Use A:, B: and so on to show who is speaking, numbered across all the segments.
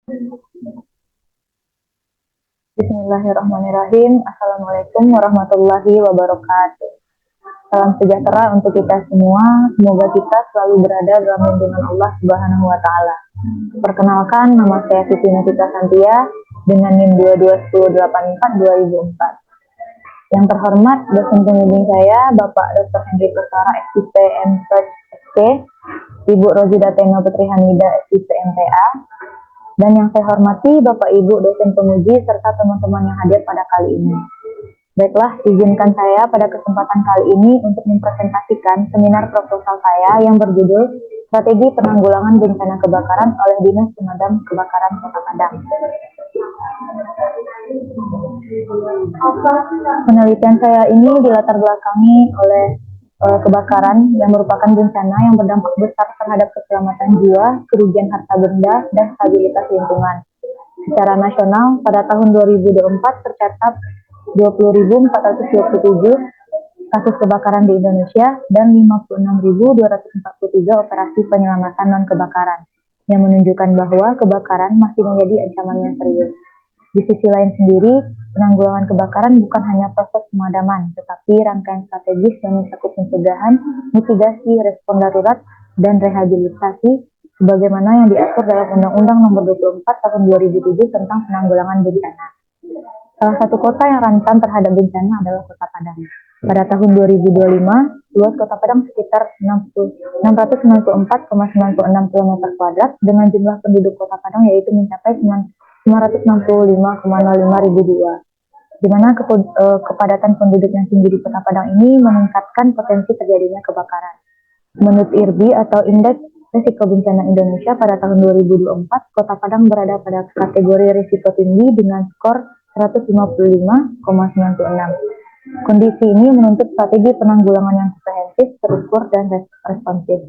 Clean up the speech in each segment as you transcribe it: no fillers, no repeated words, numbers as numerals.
A: Bismillahirrahmanirrahim. Assalamualaikum warahmatullahi wabarakatuh. Salam sejahtera untuk kita semua. Semoga kita selalu berada dalam lindungan Allah Subhanahu wa taala. Perkenalkan, nama saya Siti Nafisa Santia dengan NIM 221084-2004. Yang terhormat dosen pembimbing saya Bapak Dr. Hendrik Utara, SIP MPSC, Ibu Rozida Teno Putri Hamida, SIP MTA, dan yang saya hormati Bapak Ibu dosen penguji serta teman-teman yang hadir pada kali ini. Baiklah, izinkan saya pada kesempatan kali ini untuk mempresentasikan seminar proposal saya yang berjudul Strategi Penanggulangan Bencana Kebakaran oleh Dinas Pemadam Kebakaran Kota Padang. Penelitian saya ini dilatar belakangi oleh kebakaran yang merupakan bencana yang berdampak besar terhadap keselamatan jiwa, kerugian harta benda, dan stabilitas lingkungan. Secara nasional, pada tahun 2024 tercatat 20.427 kasus kebakaran di Indonesia dan 56.243 operasi penyelamatan non-kebakaran, yang menunjukkan bahwa kebakaran masih menjadi ancaman yang serius. Di sisi lain sendiri, penanggulangan kebakaran bukan hanya proses pemadaman, tetapi rangkaian strategis yang mencakup pencegahan, mitigasi, respon darurat, dan rehabilitasi, sebagaimana yang diatur dalam Undang-Undang Nomor 24 Tahun 2007 tentang Penanggulangan Bencana. Salah satu kota yang rentan terhadap bencana adalah Kota Padang. Pada tahun 2025, luas Kota Padang sekitar 694,96 km kuadrat dengan jumlah penduduk Kota Padang yaitu mencapai 965,05 ribu jiwa, di mana kepadatan penduduk yang tinggi di Kota Padang ini meningkatkan potensi terjadinya kebakaran. Menurut IRBI atau Indeks Risiko Bencana Indonesia pada tahun 2024, Kota Padang berada pada kategori risiko tinggi dengan skor 155,96. Kondisi ini menuntut strategi penanggulangan yang komprehensif, terukur, dan responsif.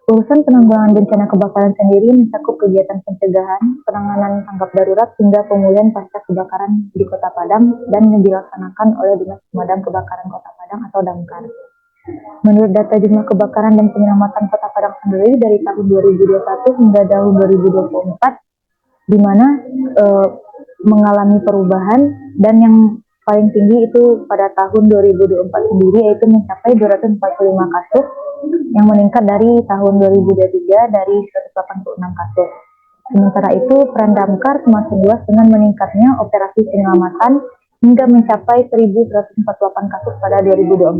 A: Urusan penanggulangan bencana kebakaran sendiri mencakup kegiatan pencegahan, penanganan tanggap darurat, hingga pemulihan pasca kebakaran di Kota Padang dan yang dilaksanakan oleh Dinas Pemadam Kebakaran Kota Padang atau Damkar. Menurut data jumlah kebakaran dan penyelamatan Kota Padang sendiri dari tahun 2021 hingga tahun 2024, di mana mengalami perubahan, dan yang paling tinggi itu pada tahun 2024 sendiri yaitu mencapai 245 kasus yang meningkat dari tahun 2023 dari 186 kasus. Sementara itu peran damkar semakin luas dengan meningkatnya operasi penyelamatan hingga mencapai 1.148 kasus pada 2024.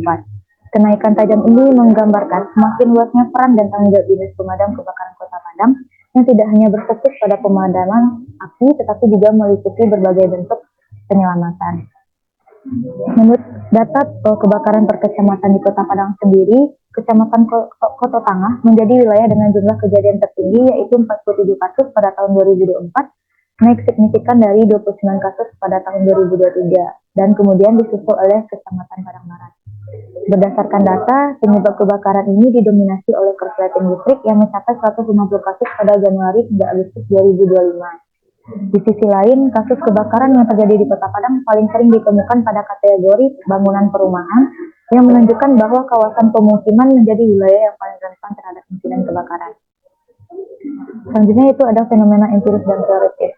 A: Kenaikan tajam ini menggambarkan semakin luasnya peran dan tanggung jawab Dinas Pemadam Kebakaran Kota Padang yang tidak hanya berfokus pada pemadaman api tetapi juga meliputi berbagai bentuk penyelamatan. Menurut data kebakaran per kecamatan di Kota Padang sendiri, Kecamatan Kota Tangah menjadi wilayah dengan jumlah kejadian tertinggi yaitu 47 kasus pada tahun 2024, naik signifikan dari 29 kasus pada tahun 2023, dan kemudian disusul oleh Kecamatan Padang Barat. Berdasarkan data, penyebab kebakaran ini didominasi oleh korsleting listrik yang mencapai 150 kasus pada Januari hingga Agustus 2025. Di sisi lain, kasus kebakaran yang terjadi di Kota Padang paling sering ditemukan pada kategori bangunan perumahan yang menunjukkan bahwa kawasan pemukiman menjadi wilayah yang paling rentan terhadap insiden kebakaran. Selanjutnya itu ada fenomena empiris dan teoritis.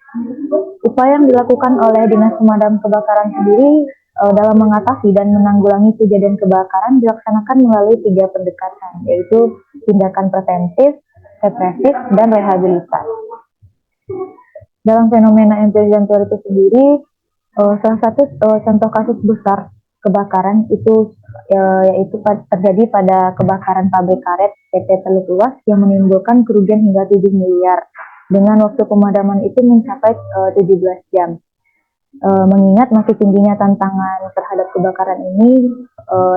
A: Upaya yang dilakukan oleh Dinas Pemadam Kebakaran sendiri dalam mengatasi dan menanggulangi kejadian kebakaran dilaksanakan melalui 3 pendekatan, yaitu tindakan preventif, represif, dan rehabilitasi. Dalam fenomena empiris dan teoritis sendiri, salah satu contoh kasus besar kebakaran itu yaitu terjadi pada kebakaran pabrik karet PT Teluk Luas yang menimbulkan kerugian hingga 7 miliar dengan waktu pemadaman itu mencapai 17 jam. Mengingat masih tingginya tantangan terhadap kebakaran ini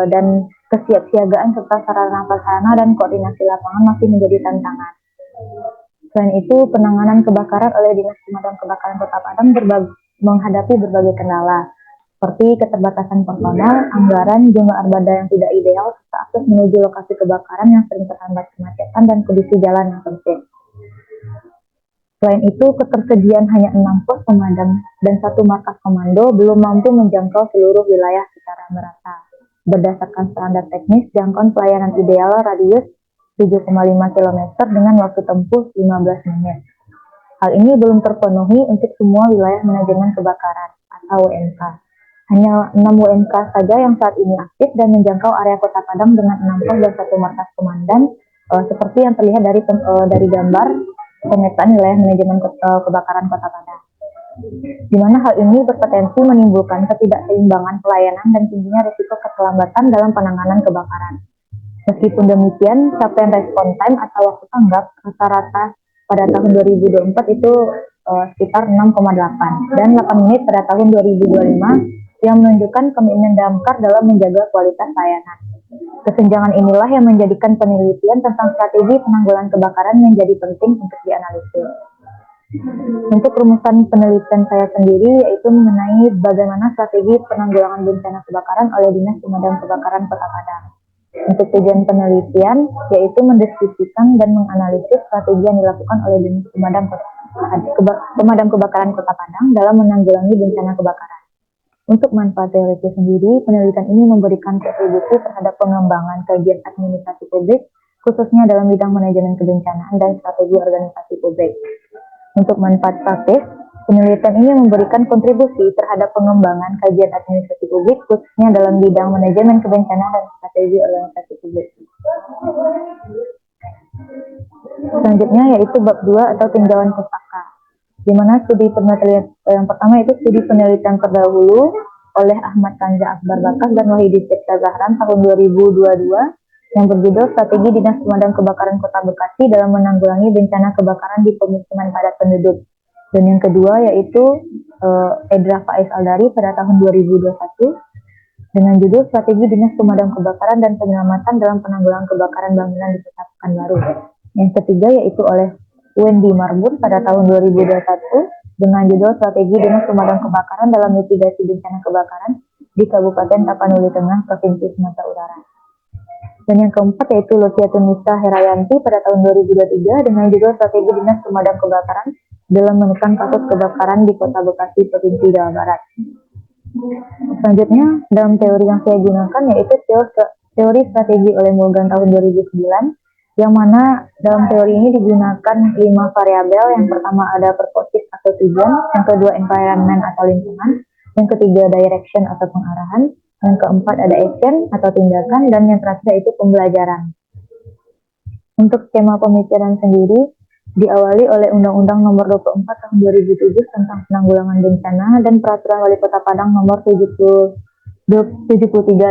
A: dan kesiapsiagaan serta sarana prasarana dan koordinasi lapangan masih menjadi tantangan. Selain itu, penanganan kebakaran oleh Dinas Pemadam Kebakaran Kota Padang menghadapi berbagai kendala, seperti keterbatasan personel, anggaran, jumlah armada yang tidak ideal, serta akses menuju lokasi kebakaran yang sering terhambat kemacetan dan kondisi jalan yang sempit. Selain itu, ketersediaan hanya 6 pos pemadam dan 1 markas komando belum mampu menjangkau seluruh wilayah secara merata. Berdasarkan standar teknis, jangkauan pelayanan ideal radius 7,5 km dengan waktu tempuh 15 menit. Hal ini belum terpenuhi untuk semua wilayah manajemen kebakaran atau WMK. Hanya 6 WMK saja yang saat ini aktif dan menjangkau area Kota Padang dengan 6 pos dan 1 markas komandan, seperti yang terlihat dari gambar pemetaan wilayah manajemen kebakaran Kota Padang. Di mana hal ini berpotensi menimbulkan ketidakseimbangan pelayanan dan tingginya risiko keterlambatan dalam penanganan kebakaran. Meskipun demikian, capaian respon time atau waktu tanggap rata-rata pada tahun 2024 itu sekitar 6,8 dan 8 menit pada tahun 2025 yang menunjukkan komitmen Damkar dalam menjaga kualitas layanan. Kesenjangan inilah yang menjadikan penelitian tentang strategi penanggulangan kebakaran menjadi penting untuk dianalisis. Untuk rumusan penelitian saya sendiri yaitu mengenai bagaimana strategi penanggulangan bencana kebakaran oleh Dinas Pemadam Kebakaran Kota Padang. Untuk tujuan penelitian yaitu mendeskripsikan dan menganalisis strategi yang dilakukan oleh Dinas Pemadam Kebakaran Kota Padang dalam menanggulangi bencana kebakaran. Untuk manfaat teoritis sendiri, penelitian ini memberikan kontribusi terhadap pengembangan kajian administrasi publik, khususnya dalam bidang manajemen kebencanaan dan strategi organisasi publik. Untuk manfaat praktis, penelitian ini memberikan kontribusi terhadap pengembangan kajian administrasi publik, khususnya dalam bidang manajemen kebencanaan dan strategi organisasi publik. Selanjutnya yaitu bab 2 atau tinjauan pustaka, di mana studi penelitian yang pertama itu studi penelitian terdahulu oleh Ahmad Kanza Akbar Bakas dan Wahidi Cipta Zahran tahun 2022 yang berjudul Strategi Dinas Pemadam Kebakaran Kota Bekasi dalam menanggulangi bencana kebakaran di pemukiman padat penduduk. Dan yang kedua yaitu Edra Faiz Aldari pada tahun 2021 dengan judul Strategi Dinas Pemadam Kebakaran dan Penyelamatan dalam Penanggulangan Kebakaran Bangunan di Kota Pekanbaru. Yang ketiga yaitu oleh Wendy Marbun pada tahun 2021 dengan judul Strategi Dinas Pemadam Kebakaran dalam Mitigasi Bencana Kebakaran di Kabupaten Tapanuli Tengah, Provinsi Sumatera Utara. Dan yang keempat yaitu Lutfiatun Nisa Herayanti pada tahun 2023 dengan judul Strategi Dinas Pemadam Kebakaran dalam menekan kasus kebakaran di Kota Bekasi, Provinsi Jawa Barat. Selanjutnya, dalam teori yang saya gunakan yaitu teori strategi oleh Morgan tahun 2009, yang mana dalam teori ini digunakan 5 variabel. Yang pertama ada purpose atau tujuan, yang kedua environment atau lingkungan, yang ketiga direction atau pengarahan, yang keempat ada action atau tindakan, dan yang terakhir yaitu pembelajaran. Untuk skema pemikiran sendiri diawali oleh Undang-Undang Nomor 24 Tahun 2007 tentang Penanggulangan Bencana dan Peraturan Wali Kota Padang Nomor 73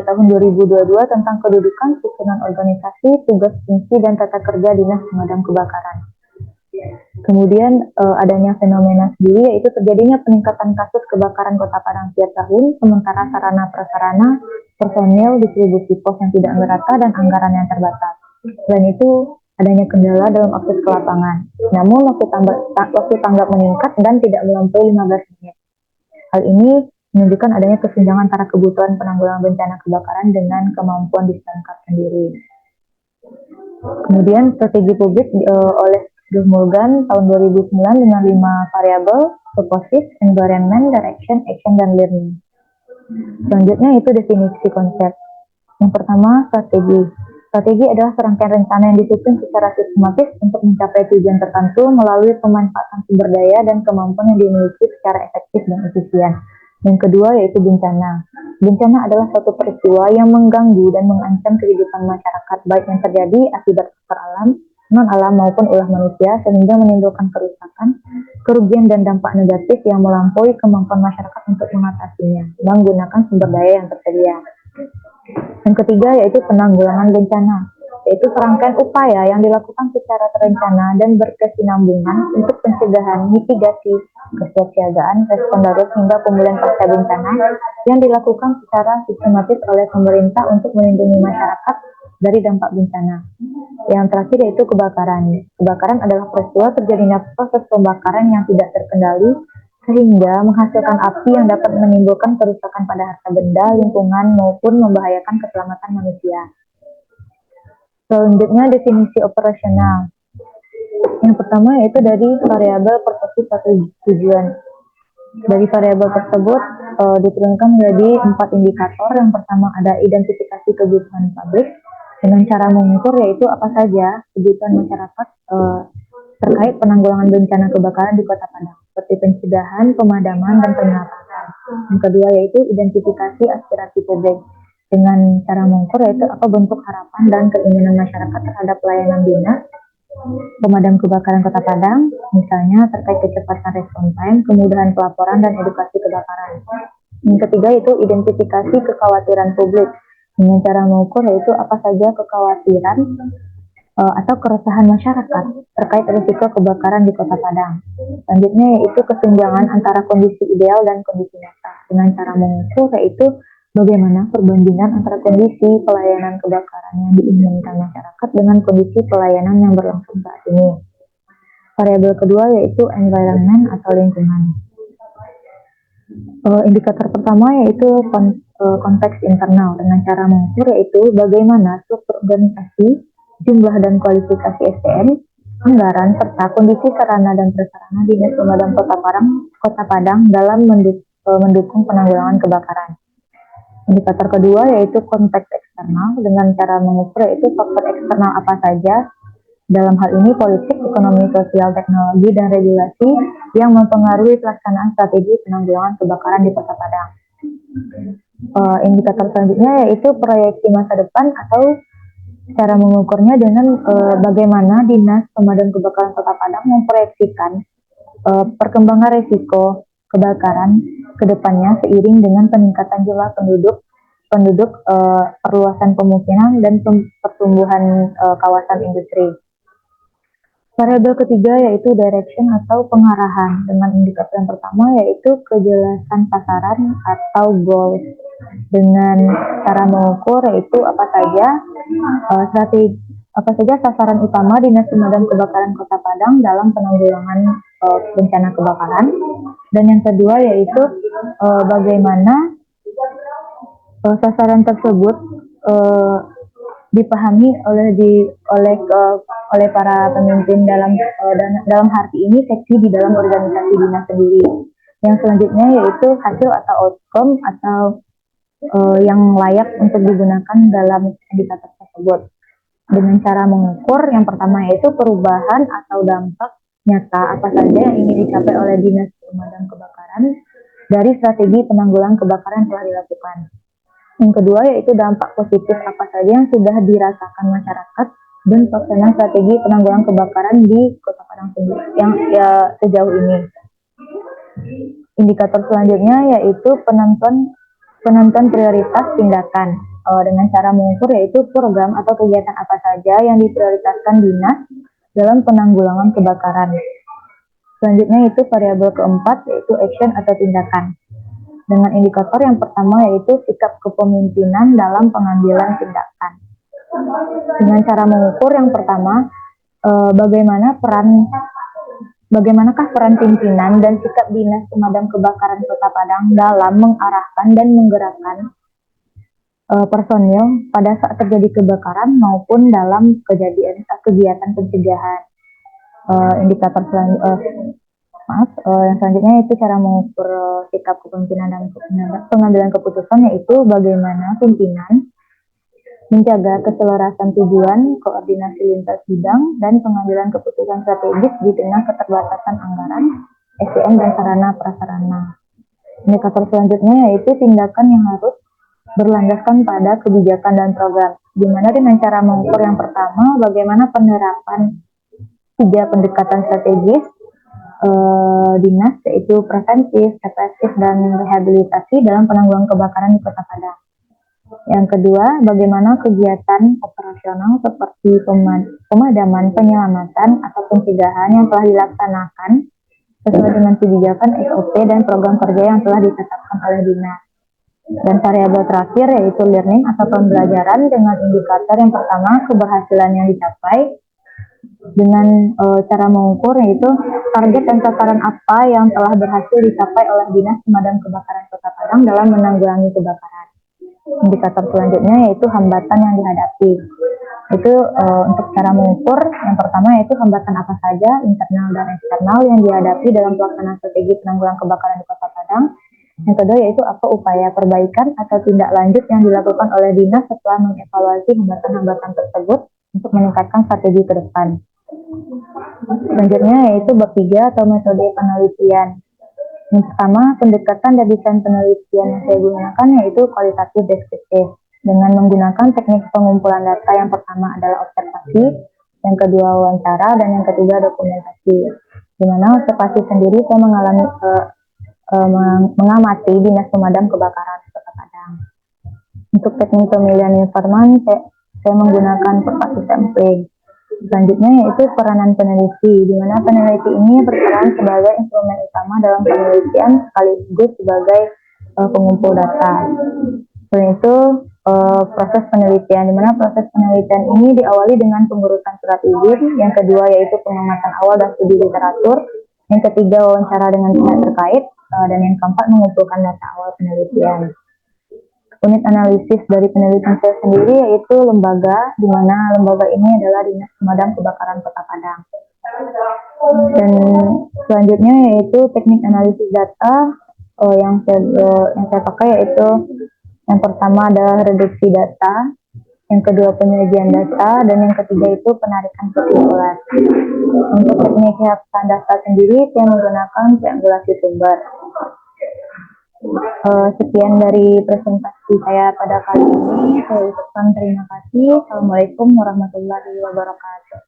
A: Tahun 2022 tentang kedudukan, susunan organisasi, tugas fungsi dan tata kerja Dinas Pemadam Kebakaran. Kemudian adanya fenomena sendiri yaitu terjadinya peningkatan kasus kebakaran Kota Padang tiap tahun, sementara sarana prasarana, personil, distribusi pos yang tidak merata dan anggaran yang terbatas. Selain itu adanya kendala dalam akses ke lapangan. Namun waktu tanggap meningkat dan tidak melampaui 15 menit. Hal ini menunjukkan adanya kesenjangan antara kebutuhan penanggulangan bencana kebakaran dengan kemampuan di Pemkab sendiri. Kemudian strategi publik oleh Morgan tahun 2009 dengan 5 variabel, purpose, environment, direction, action, dan learning. Selanjutnya itu definisi konsep. Yang pertama, strategi. Strategi adalah serangkaian rencana yang disusun secara sistematis untuk mencapai tujuan tertentu melalui pemanfaatan sumber daya dan kemampuan yang dimiliki secara efektif dan efisien. Yang kedua yaitu bencana. Bencana adalah suatu peristiwa yang mengganggu dan mengancam kehidupan masyarakat, baik yang terjadi akibat faktor alam, non-alam maupun ulah manusia, sehingga menimbulkan kerusakan, kerugian dan dampak negatif yang melampaui kemampuan masyarakat untuk mengatasinya, menggunakan sumber daya yang tersedia. Yang ketiga yaitu penanggulangan bencana, yaitu serangkaian upaya yang dilakukan secara terencana dan berkesinambungan untuk pencegahan, mitigasi, kesiapsiagaan, respon darurat hingga pemulihan pasca bencana yang dilakukan secara sistematis oleh pemerintah untuk melindungi masyarakat dari dampak bencana. Yang terakhir yaitu kebakaran. Kebakaran adalah peristiwa terjadinya proses pembakaran yang tidak terkendali sehingga menghasilkan api yang dapat menimbulkan kerusakan pada harta benda, lingkungan, maupun membahayakan keselamatan manusia. Selanjutnya definisi operasional. Yang pertama yaitu dari variabel purpose atau tujuan. Dari variabel tersebut diturunkan menjadi 4 indikator. Yang pertama ada identifikasi kebutuhan pabrik dengan cara mengukur yaitu apa saja kebutuhan masyarakat terkait penanggulangan bencana kebakaran di Kota Padang, seperti pencegahan, pemadaman, dan penyelesaian. Yang kedua yaitu identifikasi aspirasi publik. Dengan cara mengukur yaitu apa bentuk harapan dan keinginan masyarakat terhadap pelayanan dinas pemadam kebakaran Kota Padang, misalnya terkait kecepatan respon time, kemudahan pelaporan, dan edukasi kebakaran. Yang ketiga yaitu identifikasi kekhawatiran publik. Dengan cara mengukur yaitu apa saja kekhawatiran atau keresahan masyarakat terkait risiko kebakaran di Kota Padang. Selanjutnya yaitu kesenjangan antara kondisi ideal dan kondisi nyata. Dengan cara mengukur yaitu bagaimana perbandingan antara kondisi pelayanan kebakaran yang diinginkan masyarakat dengan kondisi pelayanan yang berlangsung saat ini. Variabel kedua yaitu environment atau lingkungan. Indikator pertama yaitu konteks internal. Dengan cara mengukur yaitu bagaimana struktur organisasi, jumlah dan kualifikasi SDM, anggaran, serta kondisi sarana dan prasarana Dinas Pemadam Kota Padang dalam mendukung penanggulangan kebakaran. Indikator kedua yaitu konteks eksternal. Dengan cara mengukur yaitu faktor eksternal apa saja, dalam hal ini politik, ekonomi, sosial, teknologi, dan regulasi yang mempengaruhi pelaksanaan strategi penanggulangan kebakaran di Kota Padang. Indikator selanjutnya yaitu proyeksi masa depan atau cara mengukurnya dengan bagaimana Dinas Pemadam Kebakaran Kota Padang memproyeksikan perkembangan risiko kebakaran ke depannya seiring dengan peningkatan jumlah penduduk, perluasan pemukiman, dan pertumbuhan kawasan industri. Variabel ketiga yaitu direction atau pengarahan. Dengan indikator yang pertama yaitu kejelasan sasaran atau goals. Dengan cara mengukur yaitu apa saja sasaran utama Dinas Pemadam Kebakaran Kota Padang dalam penanggulangan bencana kebakaran. Dan yang kedua yaitu bagaimana sasaran tersebut dipahami oleh para pemimpin dalam arti ini seksi di dalam organisasi dinas sendiri. Yang selanjutnya yaitu hasil atau outcome atau yang layak untuk digunakan dalam indikator tersebut. Dengan cara mengukur yang pertama yaitu perubahan atau dampak nyata apa saja yang ingin dicapai oleh Dinas Pemadam Kebakaran dari strategi penanggulangan kebakaran yang telah dilakukan. Yang kedua yaitu dampak positif apa saja yang sudah dirasakan masyarakat dan pelaksanaan strategi penanggulangan kebakaran di Kota Padang sendiri yang sejauh ini. Indikator selanjutnya yaitu penentuan prioritas tindakan. Dengan cara mengukur yaitu program atau kegiatan apa saja yang diprioritaskan dinas dalam penanggulangan kebakaran. Selanjutnya itu variabel keempat yaitu action atau tindakan. Dengan indikator yang pertama yaitu sikap kepemimpinan dalam pengambilan tindakan. Dengan cara mengukur yang pertama, bagaimanakah peran pimpinan dan sikap Dinas Pemadam Kebakaran Kota Padang dalam mengarahkan dan menggerakkan personil pada saat terjadi kebakaran maupun dalam kegiatan pencegahan. Yang selanjutnya itu cara mengukur sikap kepemimpinan dan pengambilan keputusan yaitu bagaimana pimpinan menjaga keselarasan tujuan, koordinasi lintas bidang, dan pengambilan keputusan strategis di tengah keterbatasan anggaran, SDM, dan sarana prasarana. Indikator selanjutnya yaitu tindakan yang harus berlandaskan pada kebijakan dan program, di mana dengan cara mengukur yang pertama bagaimana penerapan 3 pendekatan strategis dinas yaitu preventif, represif, dan rehabilitasi dalam penanggulangan kebakaran di Kota Padang. Yang kedua, bagaimana kegiatan operasional seperti pemadaman, penyelamatan, atau pencegahan yang telah dilaksanakan sesuai dengan kebijakan SOP dan program kerja yang telah ditetapkan oleh dinas. Dan variabel terakhir yaitu learning atau pembelajaran dengan indikator yang pertama keberhasilan yang dicapai. Dengan cara mengukur yaitu target dan sasaran apa yang telah berhasil dicapai oleh Dinas Pemadam Kebakaran Kota Padang dalam menanggulangi kebakaran. Indikator selanjutnya yaitu hambatan yang dihadapi. Itu untuk cara mengukur yang pertama yaitu hambatan apa saja internal dan eksternal yang dihadapi dalam pelaksanaan strategi penanggulangan kebakaran di Kota Padang. Yang kedua yaitu apa upaya perbaikan atau tindak lanjut yang dilakukan oleh dinas setelah mengevaluasi hambatan-hambatan tersebut untuk meningkatkan strategi ke depan. Selanjutnya yaitu bab 3 atau metode penelitian. Yang pertama, pendekatan dan desain penelitian yang saya gunakan yaitu kualitatif deskriptif. Dengan menggunakan teknik pengumpulan data, yang pertama adalah observasi, yang kedua wawancara, dan yang ketiga dokumentasi. Di mana observasi sendiri saya mengamati Dinas Pemadam Kebakaran Kota Padang. Untuk teknik pemilihan informan, saya menggunakan observasi sampling. Selanjutnya yaitu peranan peneliti, di mana peneliti ini berperan sebagai instrumen utama dalam penelitian sekaligus sebagai pengumpul data. Selain itu proses penelitian, di mana proses penelitian ini diawali dengan pengurusan surat izin, yang kedua yaitu pengamatan awal dan studi literatur, yang ketiga wawancara dengan pihak terkait, dan yang keempat mengumpulkan data awal penelitian. Unit analisis dari penelitian saya sendiri yaitu lembaga, di mana lembaga ini adalah Dinas Pemadam Kebakaran Kota Padang. Dan selanjutnya yaitu teknik analisis data yang saya pakai yaitu yang pertama adalah reduksi data, yang kedua penyajian data, dan yang ketiga itu penarikan kesimpulan. Untuk teknik hapsan data sendiri saya menggunakan triangulasi sumber. Sekian dari presentasi saya pada kali ini. Saya ucapkan terima kasih. Assalamualaikum warahmatullahi wabarakatuh.